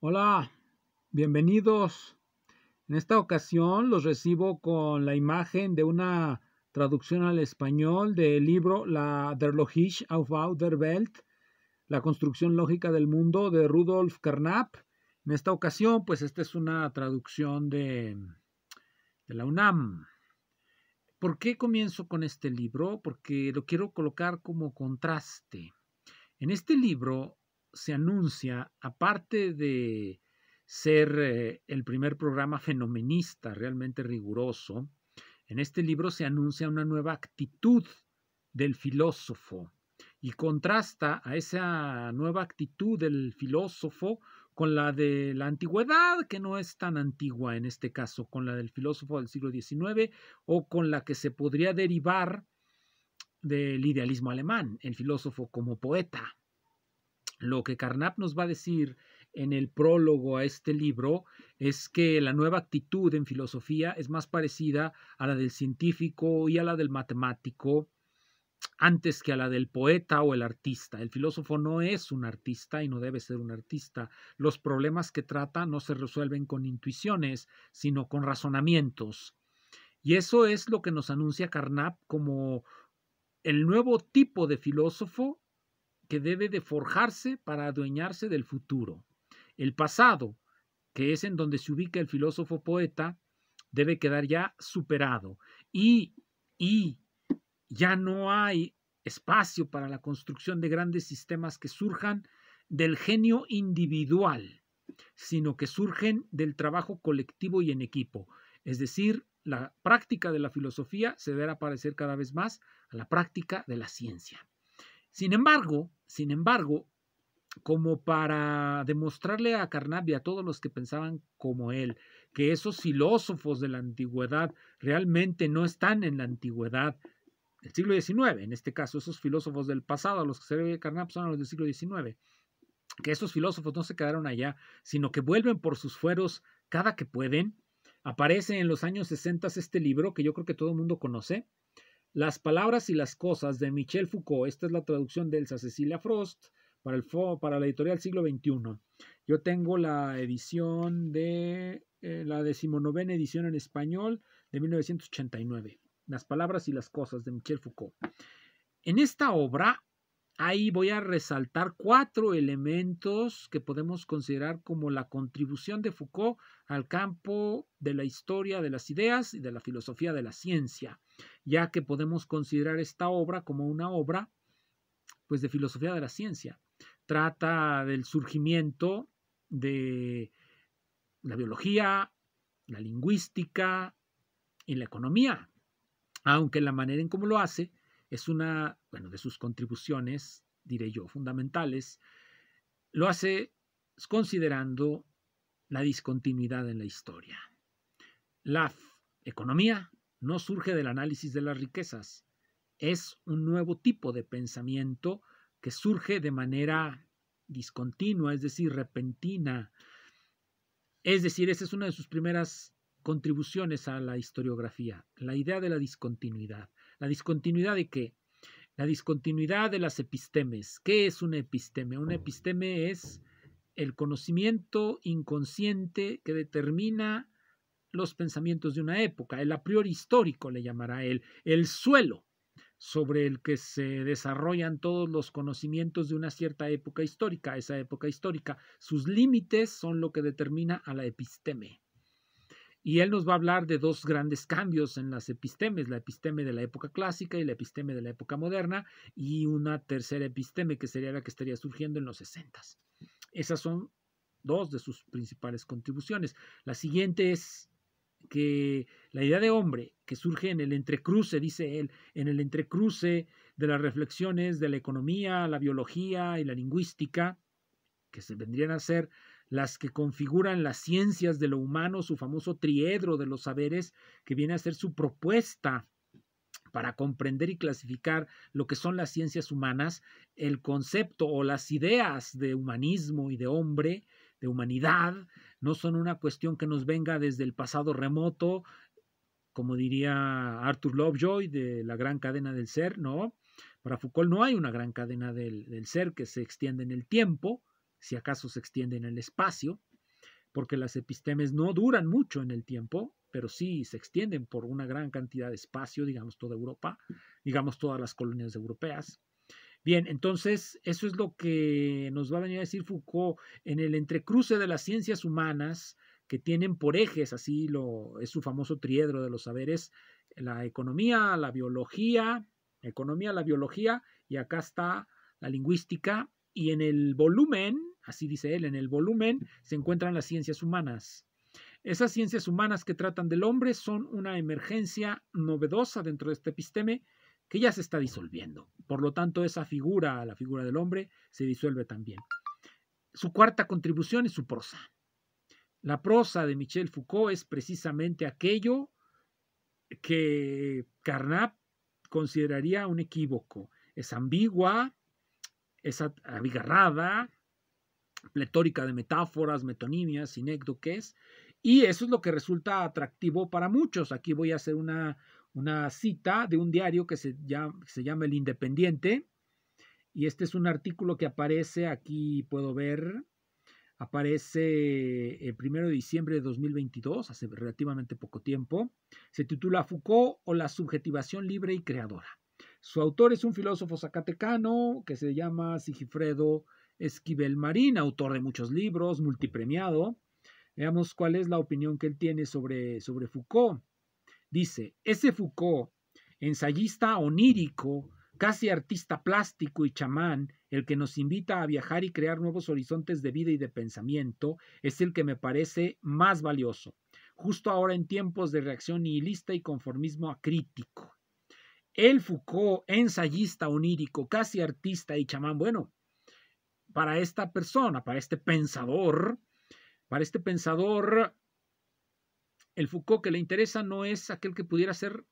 Hola, bienvenidos. En esta ocasión los recibo con la imagen de una traducción al español del libro La Der Logische Aufbau der Welt, la construcción lógica del mundo de Rudolf Carnap. En esta ocasión, pues esta es una traducción de la UNAM. ¿Por qué comienzo con este libro? Porque lo quiero colocar como contraste. En este libro se anuncia, aparte de ser el primer programa fenomenista realmente riguroso, en este libro se anuncia una nueva actitud del filósofo y contrasta a esa nueva actitud del filósofo con la de la antigüedad, que no es tan antigua en este caso, con la del filósofo del siglo XIX o con la que se podría derivar del idealismo alemán, el filósofo como poeta. Lo que Carnap nos va a decir en el prólogo a este libro es que la nueva actitud en filosofía es más parecida a la del científico y a la del matemático antes que a la del poeta o el artista. El filósofo no es un artista y no debe ser un artista. Los problemas que trata no se resuelven con intuiciones, sino con razonamientos. Y eso es lo que nos anuncia Carnap como el nuevo tipo de filósofo que debe de forjarse para adueñarse del futuro. El pasado, que es en donde se ubica el filósofo poeta, debe quedar ya superado y ya no hay espacio para la construcción de grandes sistemas que surjan del genio individual, sino que surgen del trabajo colectivo y en equipo. Es decir, la práctica de la filosofía se deberá parecer cada vez más a la práctica de la ciencia. Sin embargo, como para demostrarle a Carnap y a todos los que pensaban como él, que esos filósofos de la antigüedad realmente no están en la antigüedad del siglo XIX, en este caso, esos filósofos del pasado a los que se debe Carnap son los del siglo XIX, que esos filósofos no se quedaron allá, sino que vuelven por sus fueros cada que pueden. Aparece en los años 60 este libro que yo creo que todo el mundo conoce, Las palabras y las cosas, de Michel Foucault. Esta es la traducción de Elsa Cecilia Frost para la editorial Siglo XXI. Yo tengo la edición de la 19ª edición en español de 1989. Las palabras y las cosas, de Michel Foucault. En esta obra, ahí voy a resaltar 4 elementos que podemos considerar como la contribución de Foucault al campo de la historia de las ideas y de la filosofía de la ciencia, ya que podemos considerar esta obra como una obra pues, de filosofía de la ciencia. Trata del surgimiento de la biología, la lingüística y la economía, aunque la manera en cómo lo hace es una, de sus contribuciones, diré yo, fundamentales. Lo hace considerando la discontinuidad en la historia. La economía no surge del análisis de las riquezas, es un nuevo tipo de pensamiento que surge de manera discontinua, es decir, repentina. Es decir, esa es una de sus primeras contribuciones a la historiografía, la idea de la discontinuidad. ¿La discontinuidad de qué? La discontinuidad de las epistemes. ¿Qué es una episteme? Una episteme es el conocimiento inconsciente que determina los pensamientos de una época, el a priori histórico le llamará él, el suelo sobre el que se desarrollan todos los conocimientos de una cierta época histórica. Esa época histórica, sus límites son lo que determina a la episteme. Y él nos va a hablar de 2 grandes cambios en las epistemes, la episteme de la época clásica y la episteme de la época moderna, y una tercera episteme que sería la que estaría surgiendo en los 60. Esas son 2 de sus principales contribuciones. La siguiente es que la idea de hombre que surge en el entrecruce, dice él, en el entrecruce de las reflexiones de la economía, la biología y la lingüística, que se vendrían a ser las que configuran las ciencias de lo humano, su famoso triedro de los saberes, que viene a ser su propuesta para comprender y clasificar lo que son las ciencias humanas, el concepto o las ideas de humanismo y de hombre, de humanidad, no son una cuestión que nos venga desde el pasado remoto, como diría Arthur Lovejoy, de la gran cadena del ser, ¿no? Para Foucault no hay una gran cadena del ser que se extiende en el tiempo, si acaso se extiende en el espacio. porque las epistemes no duran mucho en el tiempo, pero sí se extienden por una gran cantidad de espacio, digamos toda Europa, digamos todas las colonias europeas. Bien, entonces eso es lo que nos va a venir a decir Foucault en el entrecruce de las ciencias humanas, que tienen por ejes, así es su famoso triedro de los saberes, la economía, la biología, y acá está la lingüística, y en el volumen, así dice él, en el volumen se encuentran las ciencias humanas. Esas ciencias humanas que tratan del hombre son una emergencia novedosa dentro de este episteme que ya se está disolviendo. Por lo tanto, esa figura, la figura del hombre, se disuelve también. Su cuarta contribución es su prosa. La prosa de Michel Foucault es precisamente aquello que Carnap consideraría un equívoco. Es ambigua, es abigarrada, pletórica de metáforas, metonimias, sinécdoques, y eso es lo que resulta atractivo para muchos. Aquí voy a hacer una cita de un diario que se llama El Independiente, y este es un artículo que aparece, aquí puedo ver, aparece el 1 de diciembre de 2022, hace relativamente poco tiempo. Se titula Foucault o la subjetivación libre y creadora. Su autor es un filósofo zacatecano que se llama Sigifredo Esquivel Marín, autor de muchos libros, multipremiado. Veamos cuál es la opinión que él tiene sobre Foucault. Dice, ese Foucault, ensayista onírico, casi artista plástico y chamán, el que nos invita a viajar y crear nuevos horizontes de vida y de pensamiento, es el que me parece más valioso, justo ahora en tiempos de reacción nihilista y conformismo acrítico. El Foucault, ensayista onírico, casi artista y chamán, bueno, para esta persona, para este pensador, el Foucault que le interesa no es aquel que pudiera ser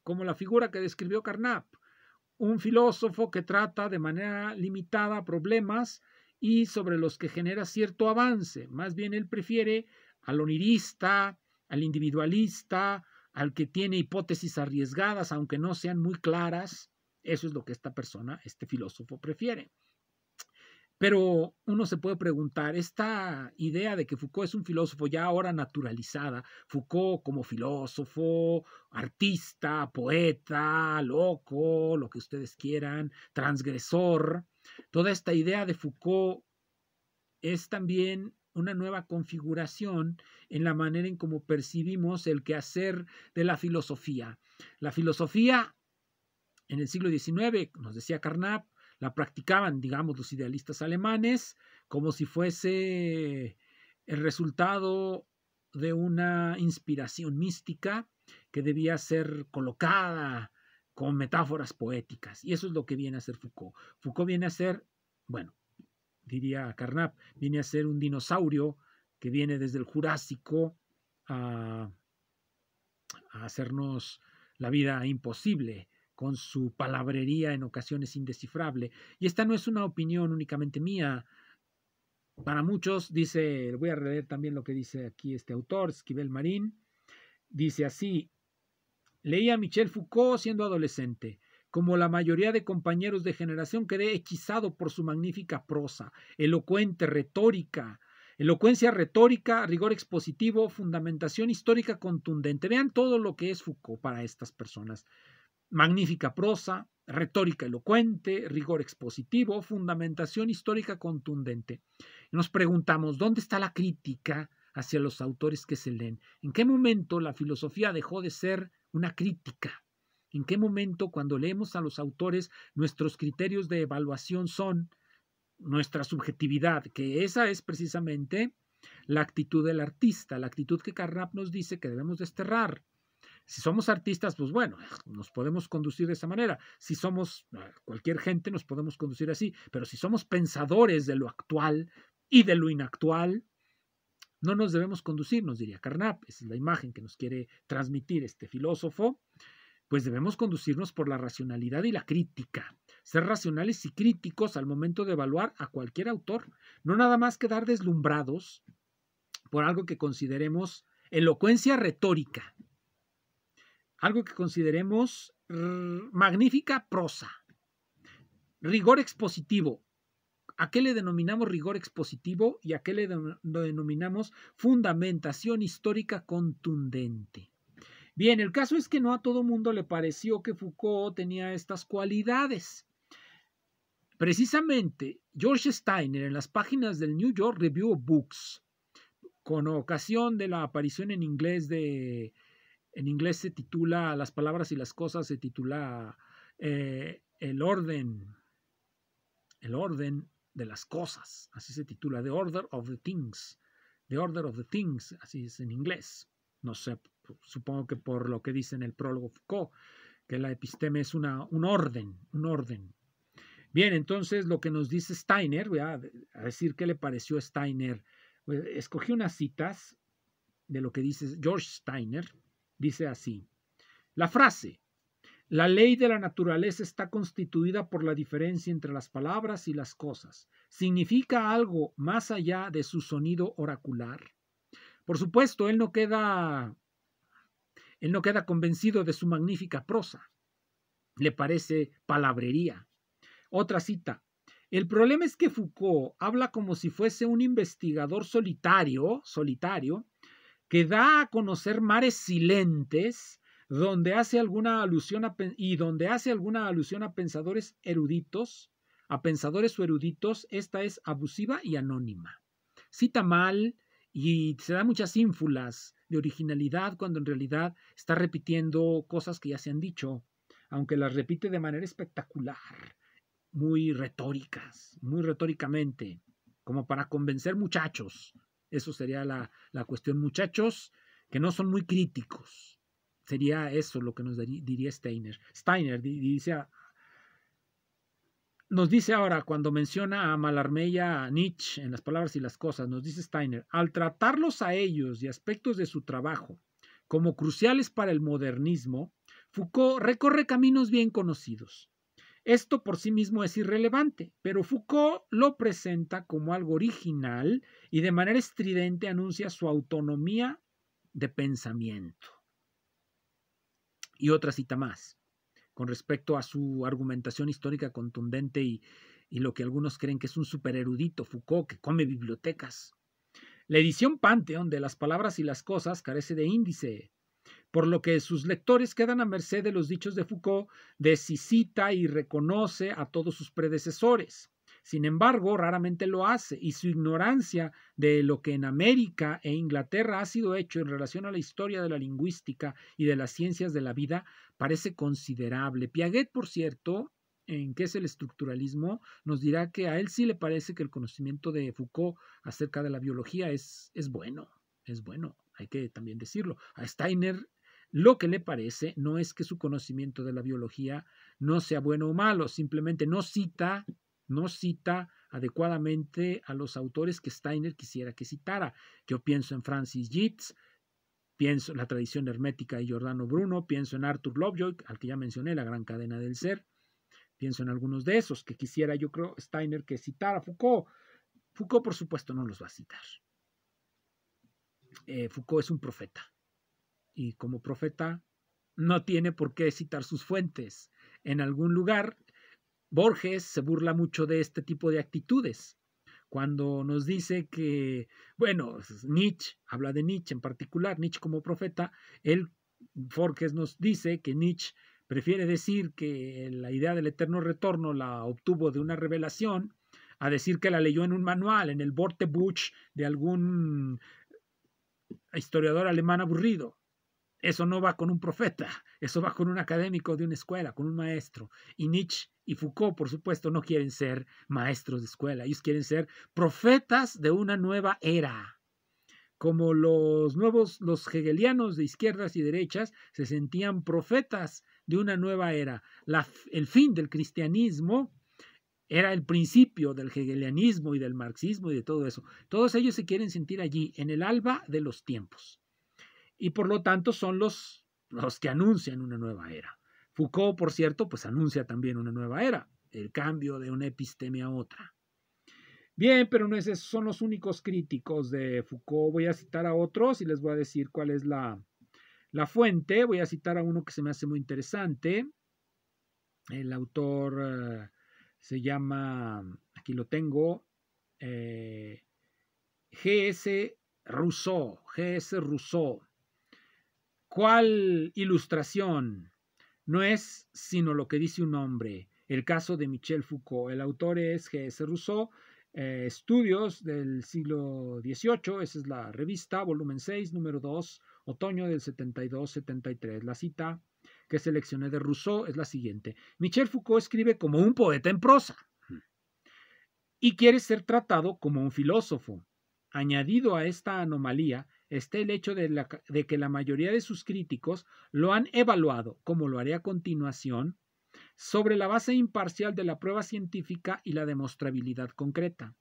como la figura que describió Carnap, un filósofo que trata de manera limitada problemas y sobre los que genera cierto avance. Más bien él prefiere al onirista, al individualista, al que tiene hipótesis arriesgadas, aunque no sean muy claras. Eso es lo que esta persona, este filósofo, prefiere. Pero uno se puede preguntar, esta idea de que Foucault es un filósofo ya ahora naturalizada, Foucault como filósofo, artista, poeta, loco, lo que ustedes quieran, transgresor, toda esta idea de Foucault es también una nueva configuración en la manera en cómo percibimos el quehacer de la filosofía. La filosofía en el siglo XIX, nos decía Carnap, la practicaban, digamos, los idealistas alemanes como si fuese el resultado de una inspiración mística que debía ser colocada con metáforas poéticas. Y eso es lo que viene a ser Foucault. Foucault viene a ser, bueno, diría Carnap, viene a ser un dinosaurio que viene desde el Jurásico a hacernos la vida imposible, con su palabrería en ocasiones indescifrable. Y esta no es una opinión únicamente mía. Para muchos, dice, voy a leer también lo que dice aquí este autor, Esquivel Marín, dice así, leí a Michel Foucault siendo adolescente. Como la mayoría de compañeros de generación, quedé hechizado por su magnífica prosa, elocuencia retórica, rigor expositivo, fundamentación histórica contundente. Vean todo lo que es Foucault para estas personas. Magnífica prosa, retórica elocuente, rigor expositivo, fundamentación histórica contundente. Nos preguntamos, ¿dónde está la crítica hacia los autores que se leen? ¿En qué momento la filosofía dejó de ser una crítica? ¿En qué momento, cuando leemos a los autores, nuestros criterios de evaluación son nuestra subjetividad? Que esa es precisamente la actitud del artista, la actitud que Carnap nos dice que debemos desterrar. Si somos artistas, pues bueno, nos podemos conducir de esa manera. Si somos cualquier gente, nos podemos conducir así. Pero si somos pensadores de lo actual y de lo inactual, no nos debemos conducir, nos diría Carnap. Esa es la imagen que nos quiere transmitir este filósofo. Pues debemos conducirnos por la racionalidad y la crítica. Ser racionales y críticos al momento de evaluar a cualquier autor. No nada más quedar deslumbrados por algo que consideremos elocuencia retórica. Algo que consideremos magnífica prosa, rigor expositivo. ¿A qué le denominamos rigor expositivo y a qué le denominamos fundamentación histórica contundente? Bien, el caso es que no a todo mundo le pareció que Foucault tenía estas cualidades. Precisamente, George Steiner, en las páginas del New York Review of Books, con ocasión de la aparición en inglés se titula Las palabras y las cosas, se titula el orden de las cosas, así se titula, The Order of the Things, así es en inglés. No sé, supongo que por lo que dice en el prólogo Foucault, que la episteme es un orden. Bien, entonces lo que nos dice Steiner, voy a decir qué le pareció a Steiner. Escogí unas citas de lo que dice George Steiner. Dice así: la frase, la ley de la naturaleza está constituida por la diferencia entre las palabras y las cosas, ¿significa algo más allá de su sonido oracular? Por supuesto, él no queda convencido de su magnífica prosa. Le parece palabrería. Otra cita: el problema es que Foucault habla como si fuese un investigador solitario, que da a conocer mares silentes donde hace alguna alusión a pensadores eruditos, esta es abusiva y anónima. Cita mal y se da muchas ínfulas de originalidad cuando en realidad está repitiendo cosas que ya se han dicho, aunque las repite de manera espectacular, muy retóricamente, como para convencer muchachos. Eso sería la cuestión, muchachos que no son muy críticos. Sería eso lo que nos diría Steiner. Steiner nos dice ahora, cuando menciona a Mallarmé y a Nietzsche en Las palabras y las cosas, nos dice Steiner, al tratarlos a ellos y aspectos de su trabajo como cruciales para el modernismo, Foucault recorre caminos bien conocidos. Esto por sí mismo es irrelevante, pero Foucault lo presenta como algo original y de manera estridente anuncia su autonomía de pensamiento. Y otra cita más, con respecto a su argumentación histórica contundente y lo que algunos creen que es un supererudito Foucault que come bibliotecas. La edición Pantheon de Las palabras y las cosas carece de índice, por lo que sus lectores quedan a merced de los dichos de Foucault de si cita y reconoce a todos sus predecesores. Sin embargo, raramente lo hace, y su ignorancia de lo que en América e Inglaterra ha sido hecho en relación a la historia de la lingüística y de las ciencias de la vida parece considerable. Piaget, por cierto, en qué es el estructuralismo, nos dirá que a él sí le parece que el conocimiento de Foucault acerca de la biología es bueno, hay que también decirlo. A Steiner lo que le parece no es que su conocimiento de la biología no sea bueno o malo, simplemente no cita adecuadamente a los autores que Steiner quisiera que citara. Yo pienso en Francis Yeats, pienso en la tradición hermética de Giordano Bruno, pienso en Arthur Lovejoy, al que ya mencioné, La gran cadena del ser. Pienso en algunos de esos que quisiera, yo creo, Steiner que citara. Foucault, por supuesto, no los va a citar. Foucault es un profeta, y como profeta no tiene por qué citar sus fuentes. En algún lugar, Borges se burla mucho de este tipo de actitudes, cuando nos dice que, bueno, Nietzsche, habla de Nietzsche en particular, Nietzsche como profeta, Borges nos dice que Nietzsche prefiere decir que la idea del eterno retorno la obtuvo de una revelación, a decir que la leyó en un manual, en el Wörterbuch de algún historiador alemán aburrido. Eso no va con un profeta, eso va con un académico de una escuela, con un maestro. Y Nietzsche y Foucault, por supuesto, no quieren ser maestros de escuela, ellos quieren ser profetas de una nueva era. Como los hegelianos de izquierdas y derechas se sentían profetas de una nueva era. El fin del cristianismo era el principio del hegelianismo y del marxismo y de todo eso. Todos ellos se quieren sentir allí, en el alba de los tiempos. Y por lo tanto son los que anuncian una nueva era. Foucault, por cierto, pues anuncia también una nueva era, el cambio de una episteme a otra. Bien, pero no esos son los únicos críticos de Foucault. Voy a citar a otros y les voy a decir cuál es la fuente. Voy a citar a uno que se me hace muy interesante. El autor se llama, aquí aquí lo tengo, G.S. Rousseau. ¿Cuál ilustración? No es sino lo que dice un hombre. El caso de Michel Foucault. El autor es G.S. Rousseau. Estudios del siglo XVIII. Esa es la revista, volumen 6, número 2, otoño del 72-73. La cita que seleccioné de Rousseau es la siguiente. Michel Foucault escribe como un poeta en prosa y quiere ser tratado como un filósofo. Añadido a esta anomalía está el hecho de que la mayoría de sus críticos lo han evaluado, como lo haré a continuación, sobre la base imparcial de la prueba científica y la demostrabilidad concreta.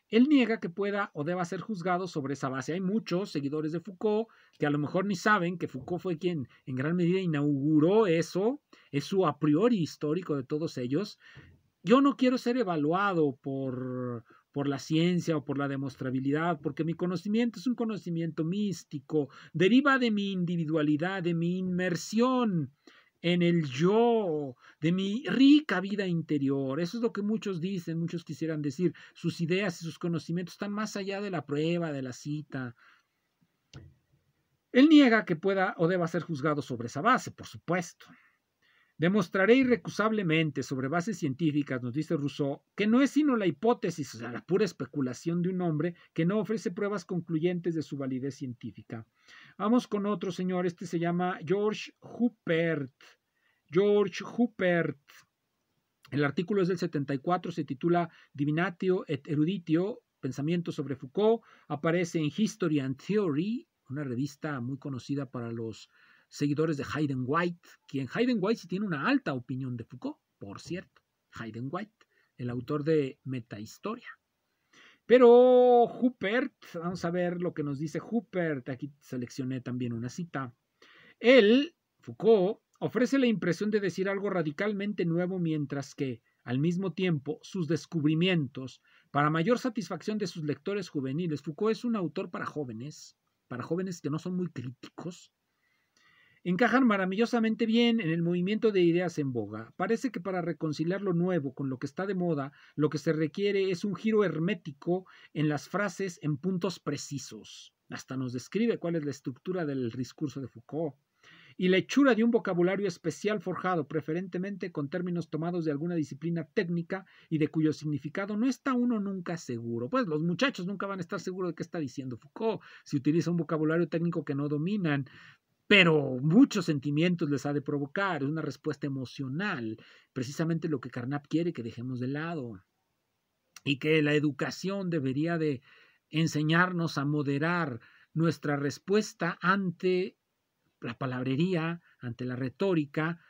Él niega que pueda o deba ser juzgado sobre esa base. Hay muchos seguidores de Foucault que a lo mejor ni saben que Foucault fue quien en gran medida inauguró eso, es su a priori histórico de todos ellos. Yo no quiero ser evaluado por la ciencia o por la demostrabilidad, porque mi conocimiento es un conocimiento místico, deriva de mi individualidad, de mi inmersión en el yo, de mi rica vida interior. Eso es lo que muchos dicen, muchos quisieran decir. Sus ideas y sus conocimientos están más allá de la prueba, de la cita. Él niega que pueda o deba ser juzgado sobre esa base, por supuesto. Demostraré irrecusablemente sobre bases científicas, nos dice Rousseau, que no es sino la hipótesis, o sea, la pura especulación de un hombre que no ofrece pruebas concluyentes de su validez científica. Vamos con otro señor, este se llama George Huppert. El artículo es del 74, se titula Divinatio et Eruditio, Pensamientos sobre Foucault, aparece en History and Theory, una revista muy conocida para los seguidores de Hayden White, quien Hayden White sí tiene una alta opinión de Foucault, por cierto, Hayden White, el autor de Metahistoria. Pero Huppert, vamos a ver lo que nos dice Huppert, aquí seleccioné también una cita. Él, Foucault, ofrece la impresión de decir algo radicalmente nuevo, mientras que, al mismo tiempo, sus descubrimientos, para mayor satisfacción de sus lectores juveniles, Foucault es un autor para jóvenes que no son muy críticos, encajan maravillosamente bien en el movimiento de ideas en boga. Parece que para reconciliar lo nuevo con lo que está de moda, lo que se requiere es un giro hermético en las frases en puntos precisos. Hasta nos describe cuál es la estructura del discurso de Foucault. Y la hechura de un vocabulario especial forjado preferentemente con términos tomados de alguna disciplina técnica y de cuyo significado no está uno nunca seguro. Pues los muchachos nunca van a estar seguros de qué está diciendo Foucault si utiliza un vocabulario técnico que no dominan, pero muchos sentimientos les ha de provocar, es una respuesta emocional, precisamente lo que Carnap quiere que dejemos de lado, y que la educación debería de enseñarnos a moderar nuestra respuesta ante la palabrería, ante la retórica,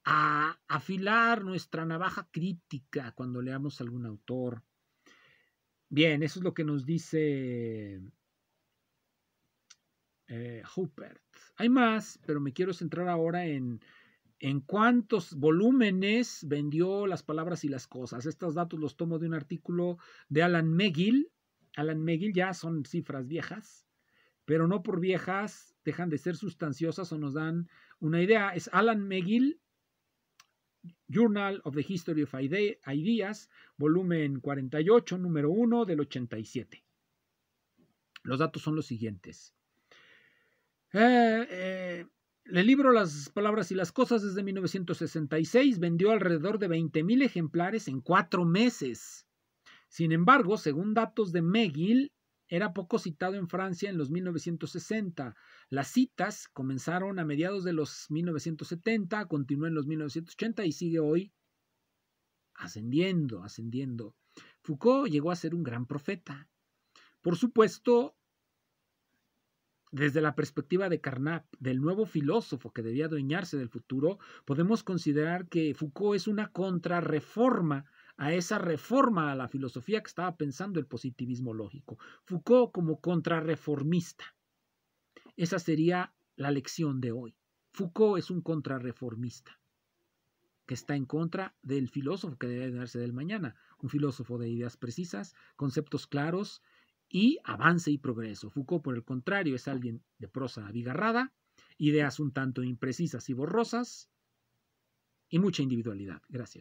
a afilar nuestra navaja crítica cuando leamos a algún autor. Bien, eso es lo que nos dice Huppert. Hay más, pero me quiero centrar ahora en cuántos volúmenes vendió Las Palabras y las Cosas. Estos datos los tomo de un artículo de Alan McGill. Alan McGill ya son cifras viejas, pero no por viejas dejan de ser sustanciosas o nos dan una idea. Es Alan McGill, Journal of the History of Ideas, volumen 48, número 1 del 87. Los datos son los siguientes. El libro Las Palabras y las Cosas desde 1966 vendió alrededor de 20,000 ejemplares en 4 meses. Sin embargo, según datos de McGill, era poco citado en Francia en los 1960. Las citas comenzaron a mediados de los 1970, continuó en los 1980 y sigue hoy ascendiendo. Foucault llegó a ser un gran profeta. Por supuesto, desde la perspectiva de Carnap, del nuevo filósofo que debía adueñarse del futuro, podemos considerar que Foucault es una contrarreforma a esa reforma a la filosofía que estaba pensando el positivismo lógico. Foucault como contrarreformista. Esa sería la lección de hoy. Foucault es un contrarreformista que está en contra del filósofo que debe darse del mañana, un filósofo de ideas precisas, conceptos claros y avance y progreso. Foucault, por el contrario, es alguien de prosa abigarrada, ideas un tanto imprecisas y borrosas y mucha individualidad. Gracias.